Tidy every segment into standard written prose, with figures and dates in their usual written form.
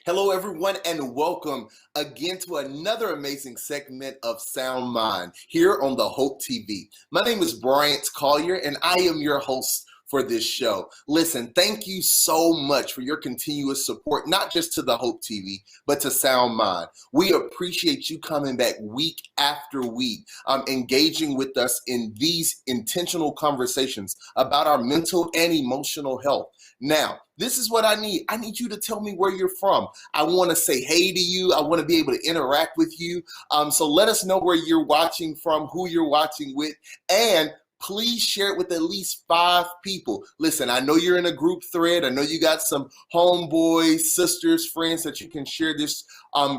Hello, everyone, and welcome again to another amazing segment of Sound Mind here on the Hope TV. My name is Bryant Collier, and I am your host for this show. Listen, thank you so much for your continuous support, not just to the Hope TV, but to Sound Mind. We appreciate you coming back week after week, engaging with us in these intentional conversations about our mental and emotional health. Now, this is what I need. I need you to tell me where you're from. I want to say hey to you. I want to be able to interact with you. So let us know where you're watching from, who you're watching with, and please share it with at least 5 people. Listen, I know you're in a group thread. I know you got some homeboys, sisters, friends that you can share this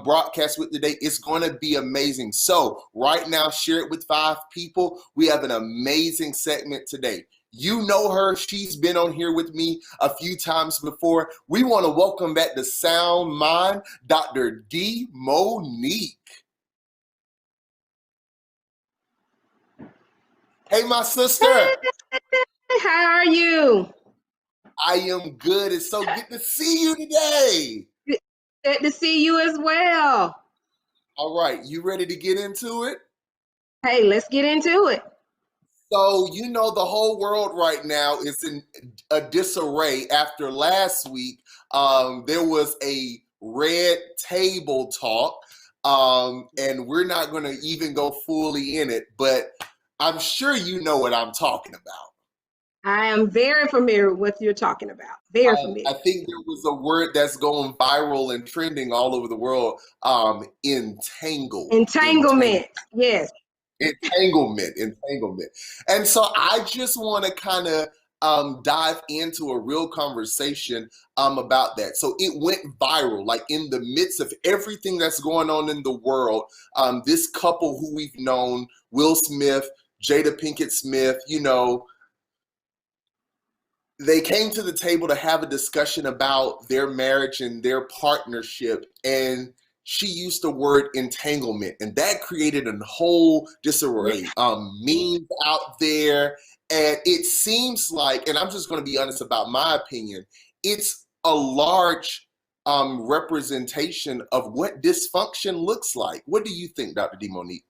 broadcast with today. It's going to be amazing. So right now, share it with 5 people. We have an amazing segment today. You know her. She's been on here with me a few times before. We want to welcome back to Sound Mind, Dr. D. Monique. Hey, my sister. Hey, how are you? I am good. It's so good to see you today. Good to see you as well. All right, you ready to get into it? Hey, let's get into it. So, you know, the whole world right now is in a disarray after last week. There was a red table talk, and we're not going to even go fully in it, but I'm sure you know what I'm talking about. I am very familiar with what you're talking about. Very familiar. I think there was a word that's going viral and trending all over the world, entangled. Entanglement, yes. Entanglement. And so I just want to kind of dive into a real conversation about that. So it went viral, like in the midst of everything that's going on in the world. This couple who we've known, Will Smith, Jada Pinkett Smith, you know, they came to the table to have a discussion about their marriage and their partnership, and she used the word entanglement, and that created a whole disarray. Memes out there, and it seems like, and I'm just going to be honest about my opinion, it's a large representation of what dysfunction looks like. What do you think, Dr. D. Monique?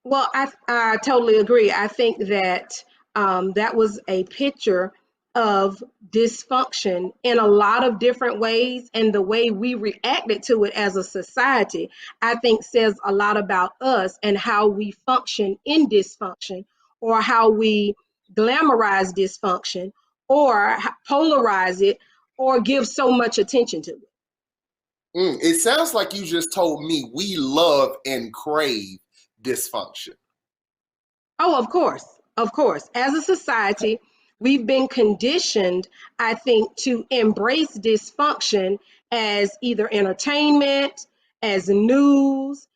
Well, I totally agree. I think that that was a picture of dysfunction in a lot of different ways, and the way we reacted to it as a society, I think, says a lot about us and how we function in dysfunction, or how we glamorize dysfunction, or polarize it, or give so much attention to it. It sounds like you just told me we love and crave dysfunction. Oh, of course, of course. As a society, we've been conditioned, I think, to embrace dysfunction as either entertainment, as news,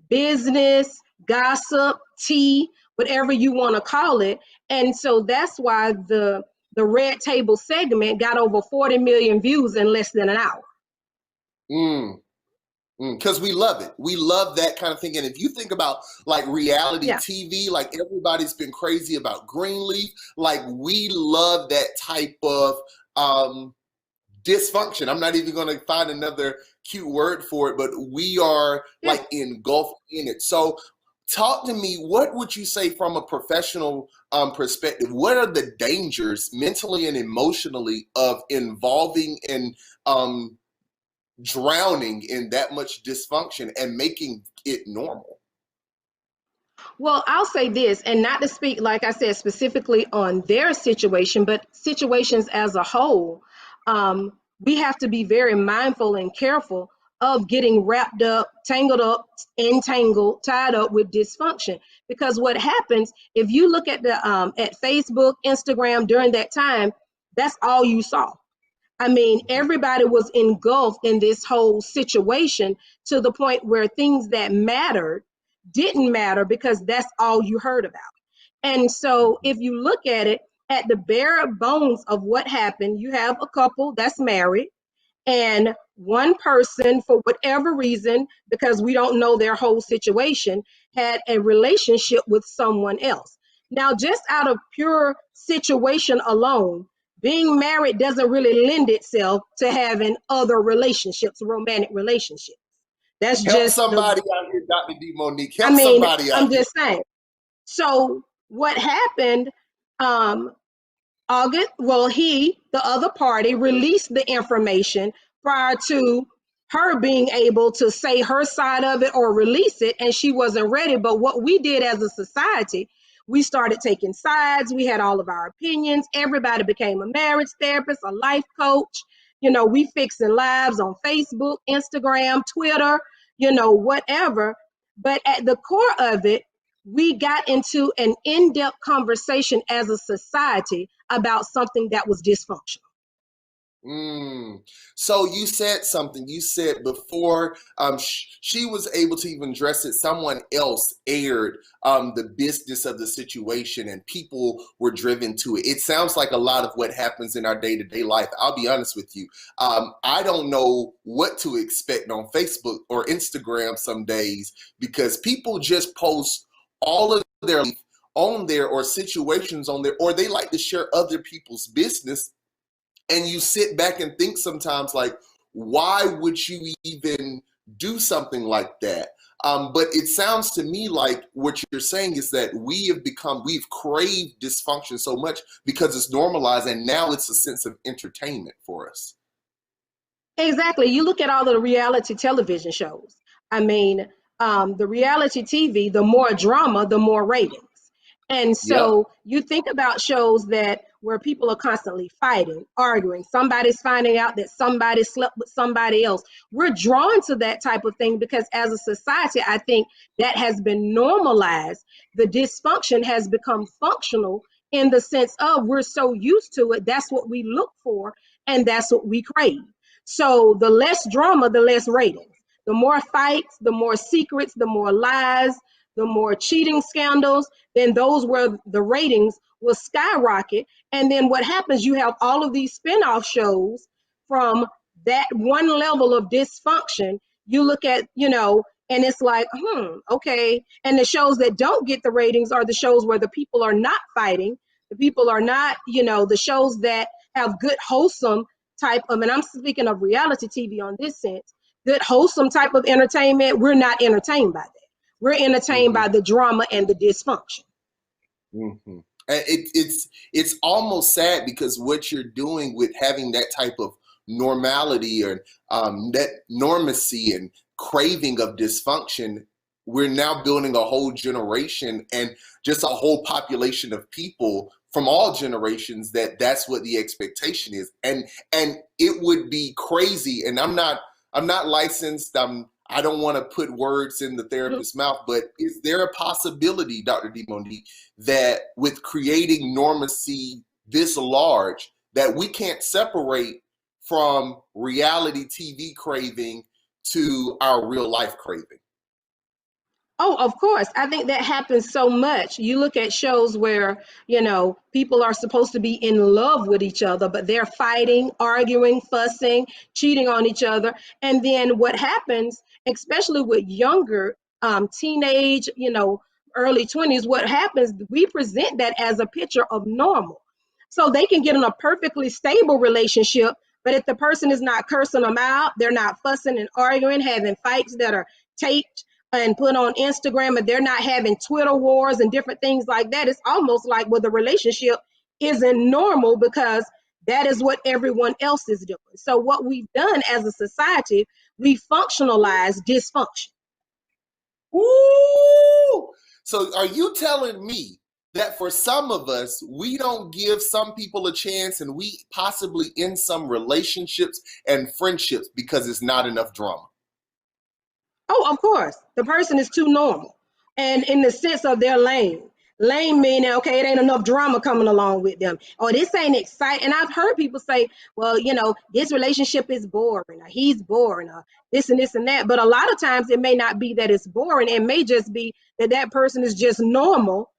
business, gossip, tea, whatever you want to call it. And so that's why the Red Table segment got over 40 million views in less than an hour. Because we love it. We love that kind of thing. And if you think about like reality TV, like everybody's been crazy about Greenleaf, like we love that type of dysfunction. I'm not even going to find another cute word for it, but we are like engulfed in it. So talk to me, what would you say from a professional perspective? What are the dangers mentally and emotionally of involving and drowning in that much dysfunction and making it normal? Well, I'll say this, and not to speak, like I said, specifically on their situation, but situations as a whole. We have to be very mindful and careful of getting wrapped up, tangled up, entangled, tied up with dysfunction. Because what happens, if you look at the at Facebook, Instagram during that time, that's all you saw. I mean, everybody was engulfed in this whole situation, to the point where things that mattered didn't matter because that's all you heard about. And so if you look at it, at the bare bones of what happened, you have a couple that's married, and one person, for whatever reason, because we don't know their whole situation, had a relationship with someone else. Now, just out of pure situation alone, being married doesn't really lend itself to having other relationships, romantic relationships. That's Help just somebody out here, Dr. D. Monique. I Help mean, somebody I'm out here. just saying. So what happened, um, August, well, the other party, released the information prior to her being able to say her side of it or release it, and she wasn't ready. But what we did as a society, we started taking sides. We had all of our opinions. Everybody became a marriage therapist, a life coach. We fixing lives on Facebook, Instagram, Twitter, whatever. But at the core of it, we got into an in-depth conversation as a society about something that was dysfunctional. So you said something. You said before she was able to even address it, someone else aired the business of the situation and people were driven to it. It sounds like a lot of what happens in our day-to-day life. I'll be honest with you. I don't know what to expect on Facebook or Instagram some days because people just post all of their life on there or situations on there, or they like to share other people's business. And you sit back and think sometimes like, why would you even do something like that? But it sounds to me like what you're saying is that we've craved dysfunction so much because it's normalized and now it's a sense of entertainment for us. Exactly. You look at all the reality television shows. I mean, the reality TV, the more drama, the more ratings. And Yep. so you think about shows where people are constantly fighting, arguing. Somebody's finding out that somebody slept with somebody else. We're drawn to that type of thing because as a society, I think that has been normalized. The dysfunction has become functional in the sense of we're so used to it. That's what we look for and that's what we crave. So the less drama, the less ratings. The more fights, the more secrets, the more lies, the more cheating scandals, then those where the ratings will skyrocket. And then what happens, you have all of these spin-off shows from that one level of dysfunction. You look at, and it's like, okay. And the shows that don't get the ratings are the shows where the people are not fighting. The people are not, the shows that have good, wholesome type of, and I'm speaking of reality TV on this sense, good, wholesome type of entertainment. We're not entertained by that. We're entertained by the drama and the dysfunction. Mm-hmm. It's almost sad because what you're doing with having that type of normality or that normacy and craving of dysfunction, we're now building a whole generation and just a whole population of people from all generations that's what the expectation is, and it would be crazy. And I'm not licensed. I don't want to put words in the therapist's mouth, but is there a possibility, Dr. D. Monique, that with creating normacy this large, that we can't separate from reality TV craving to our real life craving? Oh, of course. I think that happens so much. You look at shows where, people are supposed to be in love with each other, but they're fighting, arguing, fussing, cheating on each other. And then what happens, especially with younger teenage, early 20s, what happens, we present that as a picture of normal. So they can get in a perfectly stable relationship, but if the person is not cursing them out, they're not fussing and arguing, having fights that are taped and put on Instagram, and they're not having Twitter wars and different things like that, it's almost like, well, the relationship isn't normal because that is what everyone else is doing. So what we've done as a society, we functionalize dysfunction. Ooh! So are you telling me that for some of us, we don't give some people a chance and we possibly end some relationships and friendships because it's not enough drama? Oh, of course, the person is too normal. And in the sense of their lane. Lame meaning, okay, it ain't enough drama coming along with them. Or this ain't exciting. And I've heard people say, well, this relationship is boring, or he's boring, or this and this and that. But a lot of times it may not be that it's boring. It may just be that that person is just normal,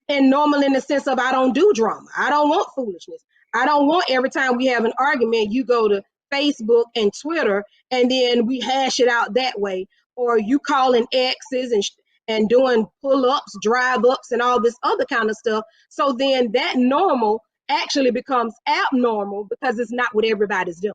and normal in the sense of I don't do drama. I don't want foolishness. I don't want every time we have an argument, you go to Facebook and Twitter, and then we hash it out that way, or you calling exes and doing pull-ups, drive-ups, and all this other kind of stuff. So then that normal actually becomes abnormal because it's not what everybody's doing.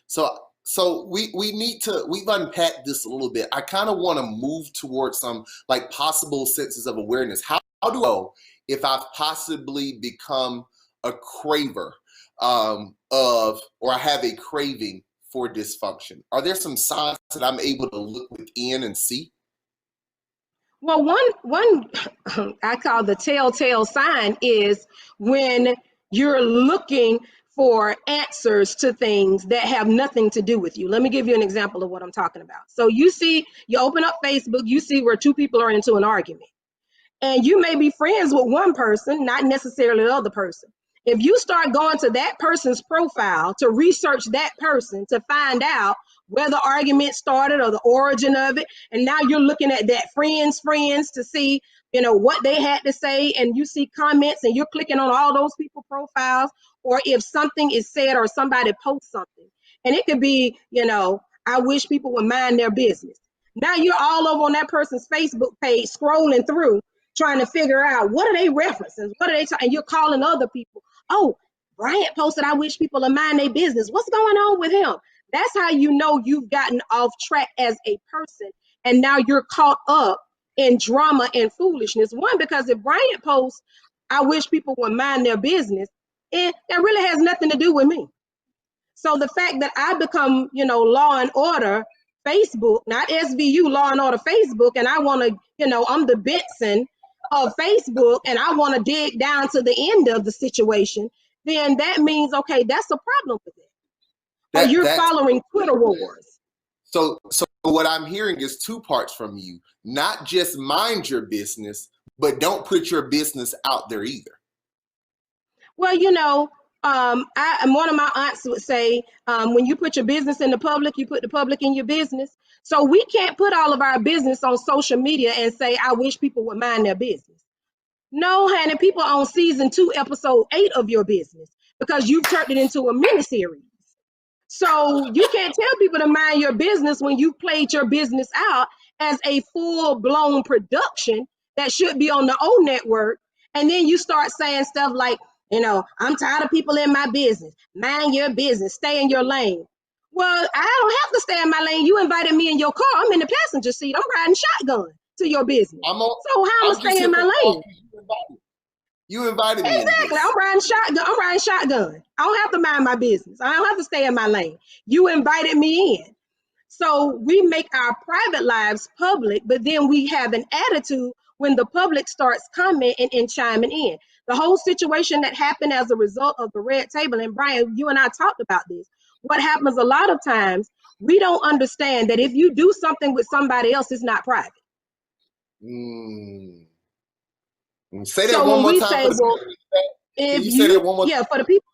So we've unpacked this a little bit. I kind of want to move towards some like possible senses of awareness. How do I know if I've possibly become a craver or I have a craving for dysfunction? Are there some signs that I'm able to look within and see? Well, one I call the telltale sign is when you're looking for answers to things that have nothing to do with you. Let me give you an example of what I'm talking about. So you open up Facebook, you see where two people are into an argument. And you may be friends with one person, not necessarily the other person. If you start going to that person's profile to research that person to find out where the argument started or the origin of it, and now you're looking at that friends to see, what they had to say, and you see comments and you're clicking on all those people profiles, or if something is said or somebody posts something, and it could be, I wish people would mind their business. Now you're all over on that person's Facebook page scrolling through trying to figure out what are they referencing, what are they talking, and you're calling other people. Oh, Bryant posted, I wish people would mind their business. What's going on with him? That's how you know you've gotten off track as a person, and now you're caught up in drama and foolishness. One, because if Bryant posts, I wish people would mind their business, that really has nothing to do with me. So the fact that I become, Law and Order Facebook, not SVU, Law and Order Facebook, and I want to, I'm the Benson of Facebook, and I want to dig down to the end of the situation, then that means, okay, that's a problem with it. Or you're following Twitter wars. So what I'm hearing is two parts from you. Not just mind your business, but don't put your business out there either. Well, one of my aunts would say, when you put your business in the public, you put the public in your business. So we can't put all of our business on social media and say, I wish people would mind their business. No, honey, people on season 2, episode 8 of your business, because you've turned it into a miniseries. So you can't tell people to mind your business when you played your business out as a full-blown production that should be on the O network. And then you start saying stuff like, I'm tired of people in my business. Mind your business. Stay in your lane. Well, I don't have to stay in my lane. You invited me in your car. I'm in the passenger seat. I'm riding shotgun to your business. So how am I staying in my lane? You invited me. Exactly. I'm riding shotgun. I don't have to mind my business. I don't have to stay in my lane. You invited me in. So we make our private lives public, but then we have an attitude when the public starts commenting and chiming in. The whole situation that happened as a result of the red table, and Brian, you and I talked about this. What happens a lot of times, we don't understand that if you do something with somebody else, it's not private. Say that one more time. Say that one more time. For the people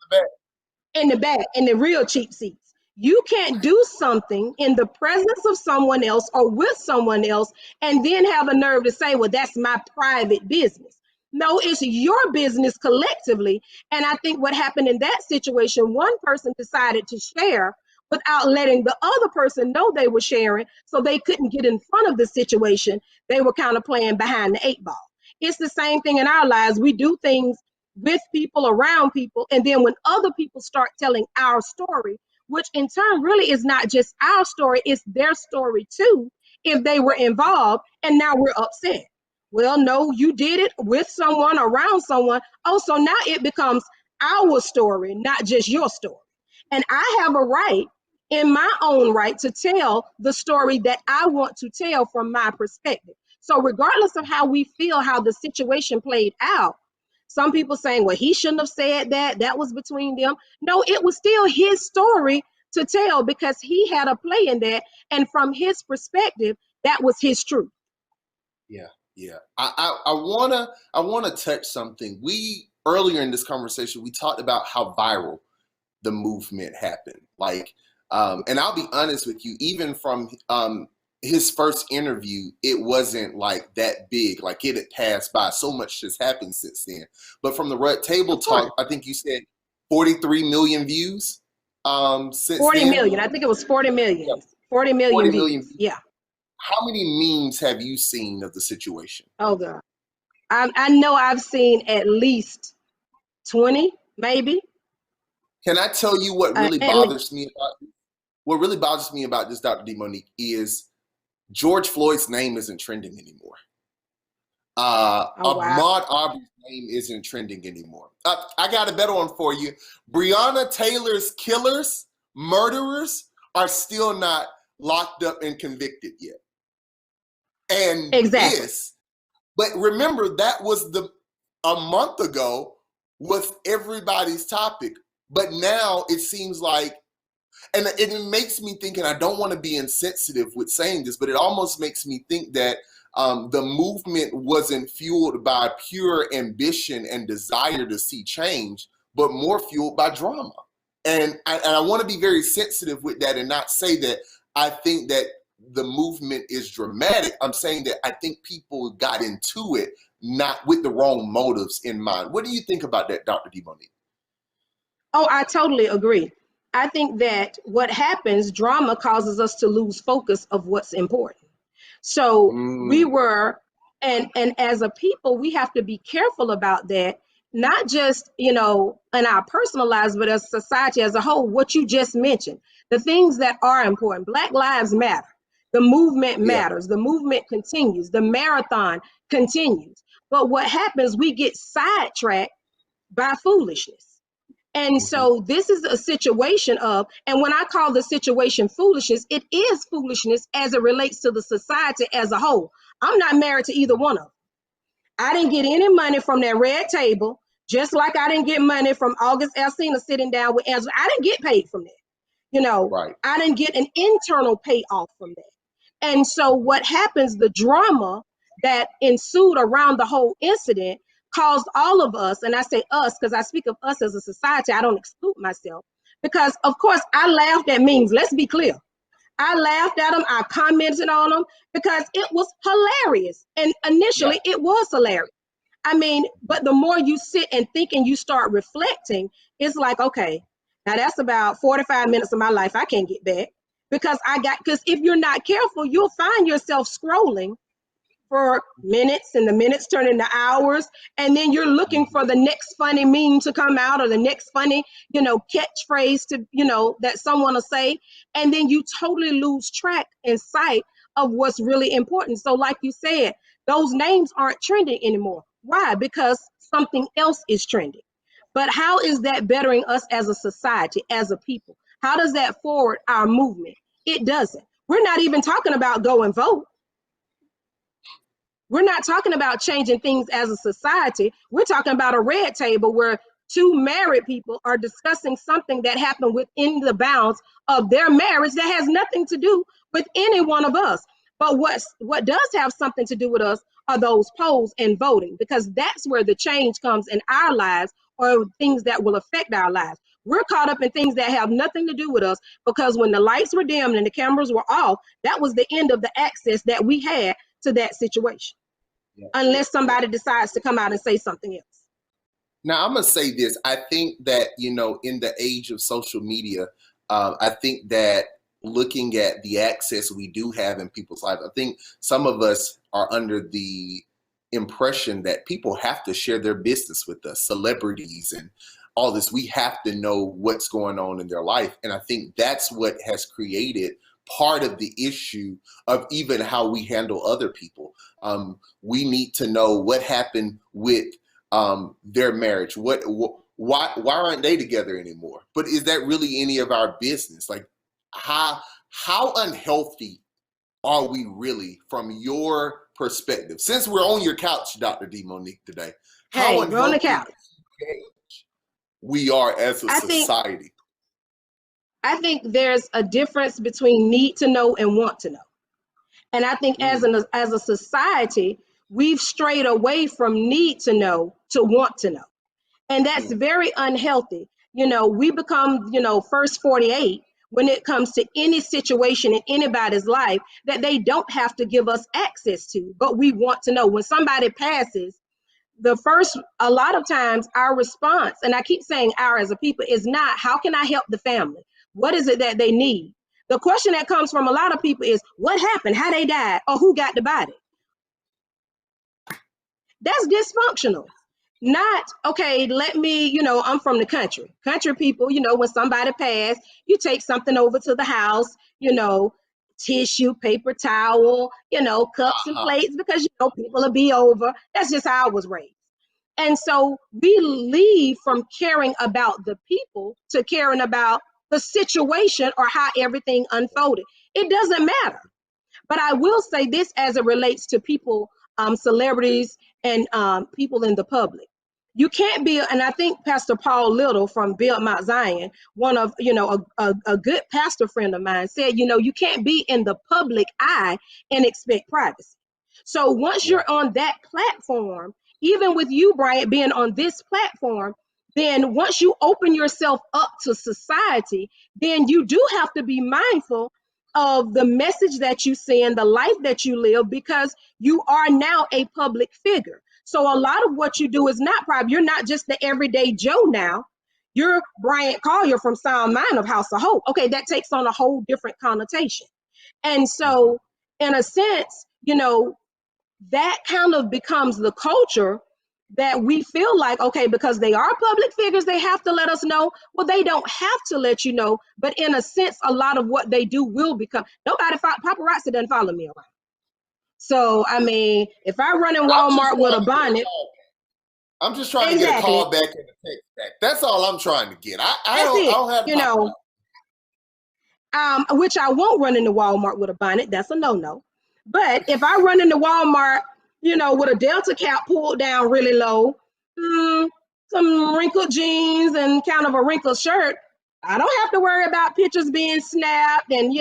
in the back, in the real cheap seats. You can't do something in the presence of someone else or with someone else and then have a nerve to say, well, that's my private business. No, it's your business collectively. And I think what happened in that situation, one person decided to share without letting the other person know they were sharing, so they couldn't get in front of the situation. They were kind of playing behind the 8 ball. It's the same thing in our lives. We do things with people, around people, and then when other people start telling our story, which in turn really is not just our story, it's their story too, if they were involved, and now we're upset. Well, no, you did it with someone, around someone. Oh, so now it becomes our story, not just your story. And I have a right, in my own right, to tell the story that I want to tell from my perspective. So regardless of how we feel, how the situation played out, some people saying, well, he shouldn't have said that. That was between them. No, it was still his story to tell because he had a play in that. And from his perspective, that was his truth. Yeah. I wanna touch something. We earlier in this conversation, we talked about how viral the movement happened. Like, and I'll be honest with you, even from his first interview, it wasn't like that big. Like it had passed by. So much has happened since then. But from the Red Table Talk, I think you said 43 million views. Since 40 then. million. I think it was 40 million. Yeah. 40 million views. Yeah. How many memes have you seen of the situation? Oh God, I know I've seen at least 20 maybe. Can I tell you what really At least. bothers me about what really bothers me about this, Dr. Demonique, is George Floyd's name isn't trending anymore. Oh wow. Ahmaud Arbery's name isn't trending anymore. I got a better one for you. Breonna Taylor's killers, murderers, are still not locked up and convicted yet. And Exactly. but remember, that was a month ago was everybody's topic. But now it seems like, and it makes me think, and I don't want to be insensitive with saying this, but it almost makes me think that the movement wasn't fueled by pure ambition and desire to see change, but more fueled by drama. And I want to be very sensitive with that and not say that I think that the movement is dramatic. I'm saying that I think people got into it not with the wrong motives in mind. What do you think about that, Dr. Demonique? Oh, I totally agree. I think that what happens, drama causes us to lose focus of what's important. So we were, and as a people, we have to be careful about that, not just, in our personal lives, but as society as a whole, what you just mentioned, the things that are important. Black lives matter. The movement matters. The movement continues. The marathon continues. But what happens, we get sidetracked by foolishness. And so this is a situation of, and when I call the situation foolishness, it is foolishness as it relates to the society as a whole. I'm not married to either one of them. I didn't get any money from that red table, just like I didn't get money from August Alsina sitting down with Angela. I didn't get paid from that. Right. I didn't get an internal payoff from that. And so what happens, the drama that ensued around the whole incident caused all of us, and I say us because I speak of us as a society, I don't exclude myself, because of course I laughed at memes. Let's be clear. I laughed at them, I commented on them because it was hilarious. And initially it was hilarious. I mean, but the more you sit and think and you start reflecting, it's like, okay, now that's about 45 minutes of my life I can't get back because if you're not careful, you'll find yourself scrolling for minutes and the minutes turn into hours. And then you're looking for the next funny meme to come out or the next funny, catchphrase that someone will say. And then you totally lose track and sight of what's really important. So like you said, those names aren't trending anymore. Why? Because something else is trending. But how is that bettering us as a society, as a people? How does that forward our movement? It doesn't. We're not even talking about go and vote. We're not talking about changing things as a society. We're talking about a red table where two married people are discussing something that happened within the bounds of their marriage that has nothing to do with any one of us. But what does have something to do with us are those polls and voting, because that's where the change comes in our lives or things that will affect our lives. We're caught up in things that have nothing to do with us because when the lights were dimmed and the cameras were off, that was the end of the access that we had to that situation, unless somebody decides to come out and say something else. Now, I'm going to say this. I think that, in the age of social media, I think that looking at the access we do have in people's lives, I think some of us are under the impression that people have to share their business with us, celebrities and all this. We have to know what's going on in their life. And I think that's what has created part of the issue of even how we handle other people. We need to know what happened with their marriage. Why aren't they together anymore? But is that really any of our business? Like, how unhealthy are we really from your perspective? Since we're on your couch, Dr. Demonique, today, how Hey, we're on the couch. We are as a society. I think there's a difference between need to know and want to know. And I think as a society, we've strayed away from need to know to want to know. And that's very unhealthy. We become, first 48 when it comes to any situation in anybody's life that they don't have to give us access to, but we want to know. When somebody passes, a lot of times our response, and I keep saying our as a people, is not, how can I help the family? What is it that they need? The question that comes from a lot of people is, what happened? How they died? Or who got the body? That's dysfunctional. Not, okay, let me, I'm from the country. Country people, when somebody passed, you take something over to the house, tissue, paper towel, cups and Uh-huh. plates, because, people will be over. That's just how I was raised. And so we leave from caring about the people to caring about the situation or how everything unfolded. It doesn't matter. But I will say this as it relates to people, celebrities, and people in the public. You can't be, and I think Pastor Paul Little from Build Mount Zion, one of, a good pastor friend of mine said, you can't be in the public eye and expect privacy. So once Yeah. you're on that platform, even with you, Bryant, being on this platform, then once you open yourself up to society, then you do have to be mindful of the message that you send, the life that you live, because you are now a public figure. So a lot of what you do is not private. You're not just the everyday Joe now. You're Bryant Collier from Sound Mind of House of Hope. Okay, that takes on a whole different connotation. And Mhm. so, in a sense, that kind of becomes the culture that we feel like, okay, because they are public figures, they have to let us know. Well, they don't have to let you know, but in a sense, a lot of what they do will become. Paparazzi doesn't follow me around. So, I mean, if I run in I'm just Walmart with trying a to get a bonnet, call. I'm just trying to get a exactly, call back and a text back. That's all I'm trying to get. I that's don't I it, don't have paparazzi. which I won't run into Walmart with a bonnet. That's a no-no. But if I run into Walmart, with a Delta cap pulled down really low, mm, some wrinkled jeans and kind of a wrinkled shirt, I don't have to worry about pictures being snapped and,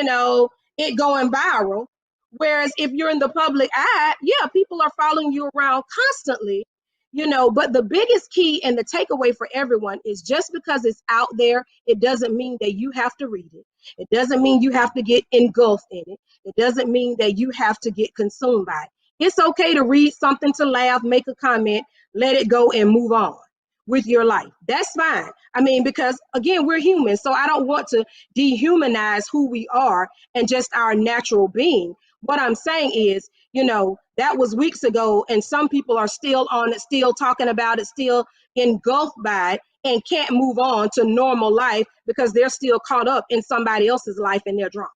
it going viral. Whereas if you're in the public eye, yeah, people are following you around constantly, but the biggest key and the takeaway for everyone is just because it's out there, it doesn't mean that you have to read it. It doesn't mean you have to get engulfed in it. It doesn't mean that you have to get consumed by it. It's okay to read something, to laugh, make a comment, let it go, and move on with your life. That's fine. I mean, because again, we're human. So I don't want to dehumanize who we are and just our natural being. What I'm saying is, that was weeks ago, and some people are still on it, still talking about it, still engulfed by it, and can't move on to normal life because they're still caught up in somebody else's life and their drama.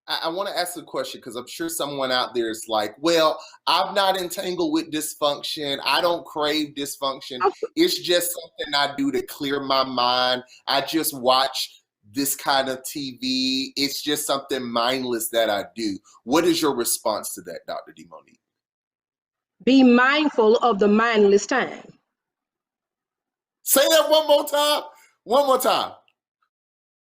I want to ask a question because I'm sure someone out there is like, well, I'm not entangled with dysfunction. I don't crave dysfunction. It's just something I do to clear my mind. I just watch this kind of TV. It's just something mindless that I do. What is your response to that, Dr. Demonique? Be mindful of the mindless time. Say that one more time. One more time.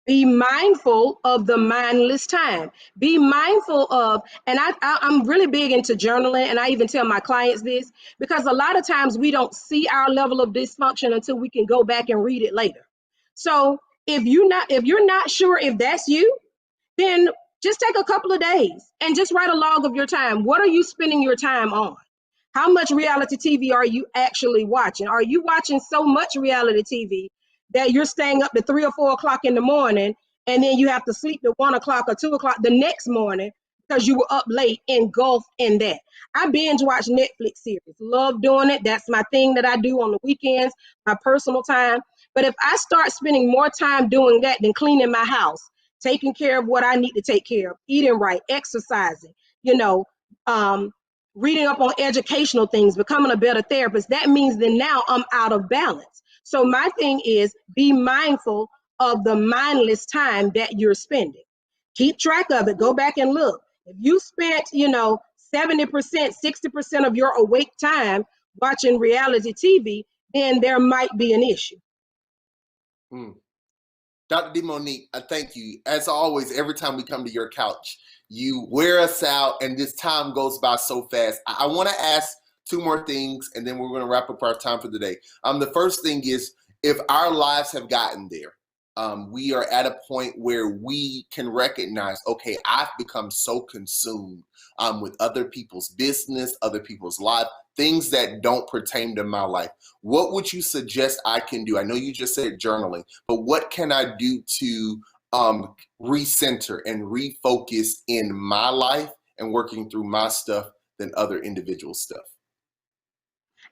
Be mindful of the mindless time. Be mindful of, and I'm really big into journaling, and I even tell my clients this because a lot of times we don't see our level of dysfunction until we can go back and read it later. So if you're not sure if that's you, then just take a couple of days and just write a log of your time. What are you spending your time on? How much reality TV are you actually watching? Are you watching so much reality TV that you're staying up to 3 or 4 o'clock in the morning and then you have to sleep at 1 o'clock or 2 o'clock the next morning because you were up late, engulfed in that? I binge watch Netflix series. Love doing it. That's my thing that I do on the weekends, my personal time. But if I start spending more time doing that than cleaning my house, taking care of what I need to take care of, eating right, exercising, you know, um, reading up on educational things, becoming a better therapist, that means that now I'm out of balance. So my thing is be mindful of the mindless time that you're spending. Keep track of it. Go back and look. If you spent, 70%, 60% of your awake time watching reality TV, then there might be an issue. Mm. Dr. Demonique, I thank you. As always, every time we come to your couch, you wear us out, and this time goes by so fast. I want to ask two more things, and then we're going to wrap up our time for the day. The first thing is, if our lives have gotten there, we are at a point where we can recognize, okay, I've become so consumed with other people's business, other people's life, things that don't pertain to my life. What would you suggest I can do? I know you just said journaling, but what can I do to recenter and refocus in my life and working through my stuff than other individual stuff?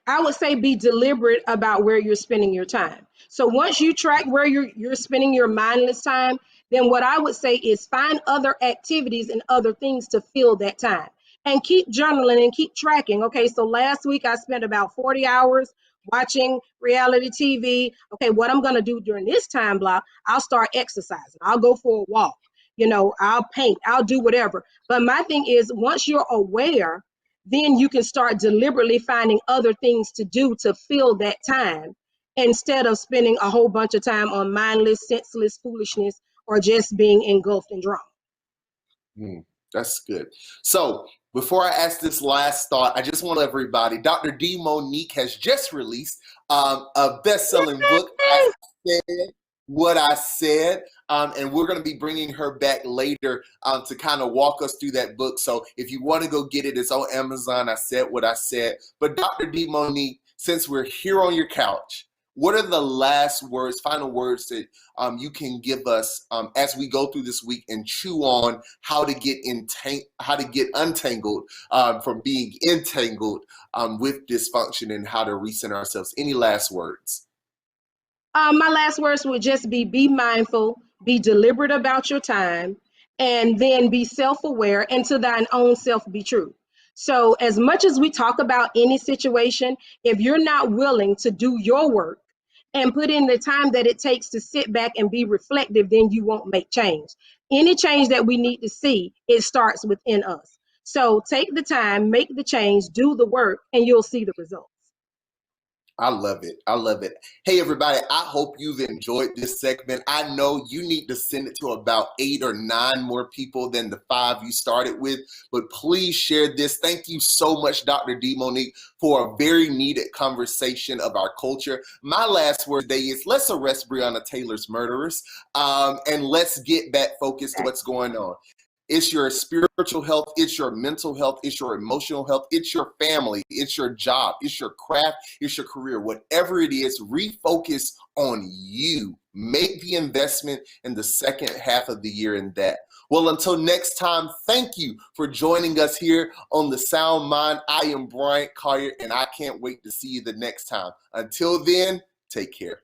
I would say be deliberate about where you're spending your time. So once you track where you're spending your mindless time, then what I would say is find other activities and other things to fill that time. And keep journaling and keep tracking. Okay, so last week I spent about 40 hours watching reality TV. Okay, what I'm going to do during this time block, I'll start exercising. I'll go for a walk. I'll paint, I'll do whatever. But my thing is, once you're aware, then you can start deliberately finding other things to do to fill that time instead of spending a whole bunch of time on mindless, senseless foolishness or just being engulfed in drama. That's good. So before I ask this last thought, I just want to let everybody, Dr. D. Monique has just released a best-selling book, I Said What I Said, and we're going to be bringing her back later to kind of walk us through that book. So if you want to go get it, it's on Amazon. I Said What I Said. But Dr. D. Monique, since we're here on your couch, what are the last words, final words that you can give us as we go through this week and chew on how to get untangled from being entangled with dysfunction and how to recenter ourselves? Any last words? My last words would just be mindful, be deliberate about your time, and then be self-aware, and to thine own self be true. So as much as we talk about any situation, if you're not willing to do your work and put in the time that it takes to sit back and be reflective, then you won't make change. Any change that we need to see, it starts within us. So take the time, make the change, do the work, and you'll see the results. I love it. I love it. Hey, everybody, I hope you've enjoyed this segment. I know you need to send it to about 8 or 9 more people than the 5 you started with, but please share this. Thank you so much, Dr. D. Monique, for a very needed conversation of our culture. My last word today is let's arrest Breonna Taylor's murderers and let's get back focused to what's going on. It's your spiritual health, it's your mental health, it's your emotional health, it's your family, it's your job, it's your craft, it's your career. Whatever it is, refocus on you. Make the investment in the second half of the year in that. Well, until next time, thank you for joining us here on The Sound Mind. I am Bryant Collier, and I can't wait to see you the next time. Until then, take care.